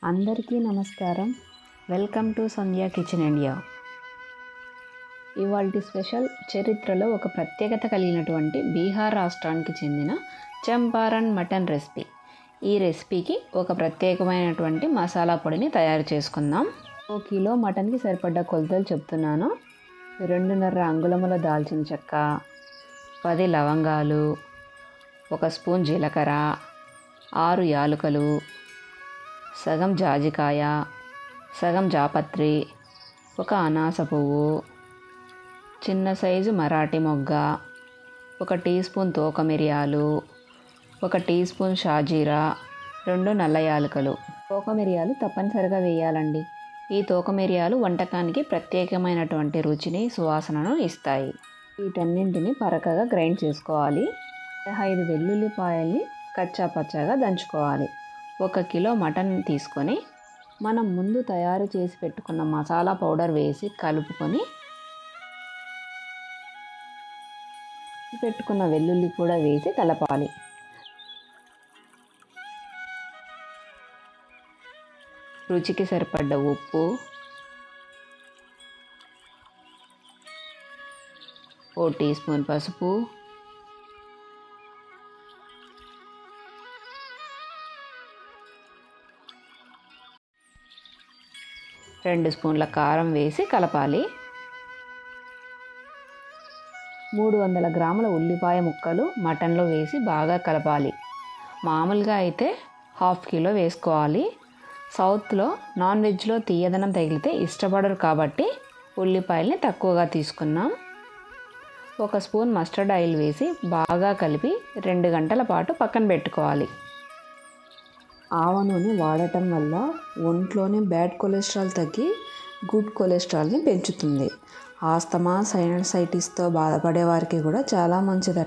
అందరికీ నమస్కారం. Welcome to Sandhya kitchen India. ఇవాల్టి స్పెషల్ చరిత్రలో ఒక ప్రత్యేకత కలిగినటువంటి బీహార్ రాష్ట్రానికి చెందిన చంపారన్ మటన్ రెసిపీ. ఈ రెసిపీకి ఒక ప్రత్యేకమైనటువంటి మసాలా పొడిని తయారు చేసుకుందాం. 1 కిలో మటన్కి సరిపడ్డ కొలతలు చెప్తున్నాను. 2.5 అంగుళముల దాల్చిన చెక్క, 10 లవంగాలు, 1 స్పూన్ జీలకర్ర, 6 యాలకులు, సగం జాజికాయ, సగం జాపత్రి, 1 అనాస పువ్వు, చిన్న సైజు మరాఠీ మొగ్గ, 1 టీ స్పూన్ తోక మిరియాలు, 1 టీ స్పూన్ షాజీరా, 2 నల్ల యాలకులు. తోక మిరియాలు తప్పనిసరిగా వేయాలండి. ఈ తోక మిరియాలు వంటకానికి ప్రత్యేకమైనటువంటి రుచిని, సువాసనను ఇస్తాయి. వీటన్నింటిని పరకగా గ్రైండ్ చేసుకోవాలి. 15 వెల్లుల్లిపాయల్ని కచ్చా పచ్చాగా దంచుకోవాలి. 1 కిలో మటన్ తీసుకొని మనం ముందు తయారు చేసి పెట్టుకున్న మసాలా పౌడర్ వేసి కలుపుకొని పెట్టుకున్న వెల్లుల్లి కూడా వేసి కలపాలి. రుచికి సరిపడ్డ ఉప్పు, 1 టీ స్పూన్ పసుపు, 2 స్పూన్ల కారం వేసి కలపాలి. 300 గ్రాముల ఉల్లిపాయ ముక్కలు మటన్లో వేసి బాగా కలపాలి. మామూలుగా అయితే 1/2 కిలో వేసుకోవాలి. సౌత్లో నాన్ వెజ్లో తీయదనం తగిలితే ఇష్టపడరు కాబట్టి ఉల్లిపాయల్ని తక్కువగా తీసుకున్నాం. 1 స్పూన్ మస్టర్డ్ ఆయిల్ వేసి బాగా కలిపి 2 గంటల పాటు పక్కన పెట్టుకోవాలి. ఆవ నూనె వాడటం వల్ల ఒంట్లోనే బ్యాడ్ కొలెస్ట్రాల్ తగ్గి గుడ్ కొలెస్ట్రాల్ని పెంచుతుంది. ఆస్తమా, సైనసైటిస్తో బాధపడే వారికి కూడా చాలా మంచిది.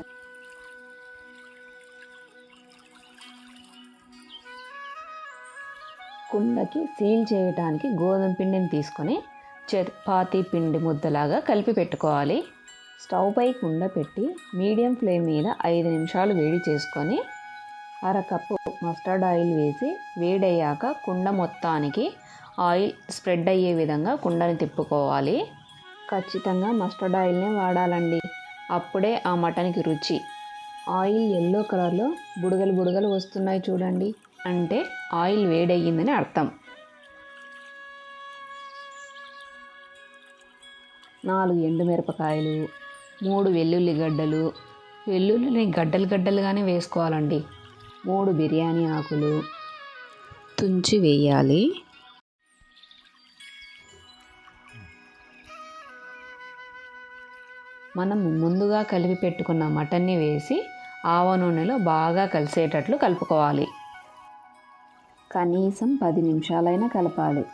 కుండకి సీల్ చేయడానికి గోధుమ పిండిని తీసుకొని చపాతీ పిండి ముద్దలాగా కలిపి పెట్టుకోవాలి. స్టవ్ పై కుండ పెట్టి మీడియం ఫ్లేమ్ మీద 5 నిమిషాలు వేడి చేసుకొని 1/2 కప్పు మస్టర్డ్ ఆయిల్ వేసి వేడయ్యాక కుండ మొత్తానికి ఆయిల్ స్ప్రెడ్ అయ్యే విధంగా కుండని తిప్పుకోవాలి. ఖచ్చితంగా మస్టర్డ్ ఆయిల్నే వాడాలండి. అప్పుడే ఆ మటన్కి రుచి. ఆయిల్ ఎల్లో కలర్లో బుడగలు బుడగలు వస్తున్నాయి చూడండి, అంటే ఆయిల్ వేడయ్యిందని అర్థం. 4 ఎండుమిరపకాయలు, 3 వెల్లుల్లి గడ్డలు, వెల్లుల్లిని గడ్డలు గడ్డలుగానే వేసుకోవాలండి. 3 బిర్యానీ ఆకులు తుంచి వేయాలి. మనం ముందుగా కలిపి పెట్టుకున్న మటన్ని వేసి ఆవ నూనెలో బాగా కలిసేటట్లు కలుపుకోవాలి. కనీసం 10 నిమిషాలైనా కలపాలి.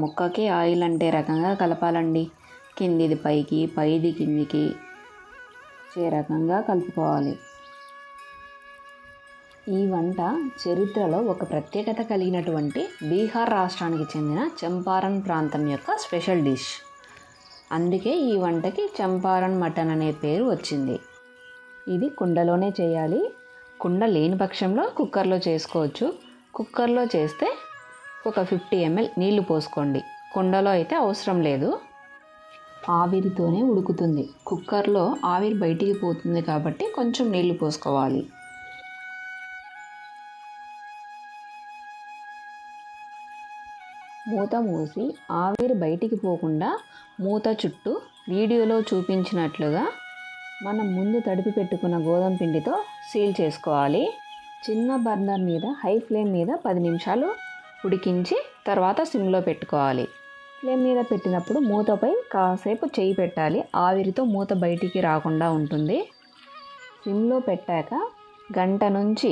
ముక్కకి ఆయిల్ అంటే రకంగా కలపాలండి. కిందిది పైకి, పైది కిందికి వచ్చే రకంగా కలుపుకోవాలి. ఈ వంట చరిత్రలో ఒక ప్రత్యేకత కలిగినటువంటి బీహార్ రాష్ట్రానికి చెందిన చంపారన్ ప్రాంతం యొక్క స్పెషల్ డిష్. అందుకే ఈ వంటకి చంపారన్ మటన్ అనే పేరు వచ్చింది. ఇది కుండలోనే చేయాలి. కుండ లేని పక్షంలో కుక్కర్లో చేసుకోవచ్చు. కుక్కర్లో చేస్తే ఒక 50 ml నీళ్లు పోసుకోండి. కుండలో అయితే అవసరం లేదు. ఆవిరితోనే ఉడుకుతుంది. కుక్కర్లో ఆవిరి బయటికి పోతుంది కాబట్టి కొంచెం నీళ్లు పోసుకోవాలి. మూత మూసి ఆవిరి బయటికి పోకుండా మూత చుట్టూ వీడియోలో చూపించినట్లుగా మనం ముందు తడిపి పెట్టుకున్న గోధుమ పిండితో సీల్ చేసుకోవాలి. చిన్న బర్నర్ మీద హై ఫ్లేమ్ మీద 10 నిమిషాలు ఉడికించి తర్వాత సిమ్లో పెట్టుకోవాలి. ఫ్లేమ్ మీద పెట్టినప్పుడు మూతపై కాసేపు చేయి పెట్టాలి. ఆవిరితో మూత బయటికి రాకుండా ఉంటుంది. సిమ్లో పెట్టాక 1 గంట నుంచి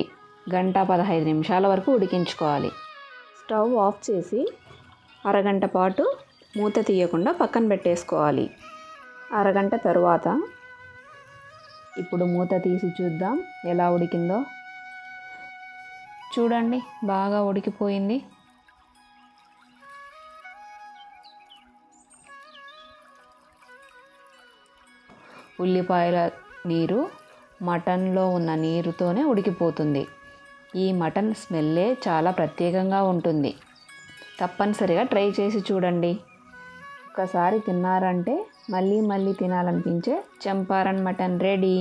1:15 నిమిషాల వరకు ఉడికించుకోవాలి. స్టవ్ ఆఫ్ చేసి 1/2 గంట పాటు మూత తీయకుండా పక్కన పెట్టేసుకోవాలి. 1/2 గంట తరువాత ఇప్పుడు మూత తీసి చూద్దాం ఎలా ఉడికిందో. చూడండి, బాగా ఉడికిపోయింది. ఉల్లిపాయల నీరు మటన్లో ఉన్న నీరుతోనే ఉడికిపోతుంది. ఈ మటన్ స్మెల్లే చాలా ప్రత్యేకంగా ఉంటుంది. తప్పనిసరిగా ట్రై చేసి చూడండి. ఒకసారి తిన్నారంటే మళ్ళీ మళ్ళీ తినాలనిపించే చంపారన్ మటన్ రెడీ.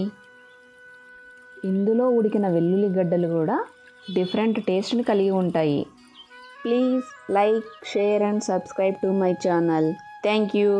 ఇందులో ఉడికిన వెల్లుల్లి గడ్డలు కూడా డిఫరెంట్ టేస్ట్ని కలిగి ఉంటాయి. Please like, share and subscribe to my channel. Thank you.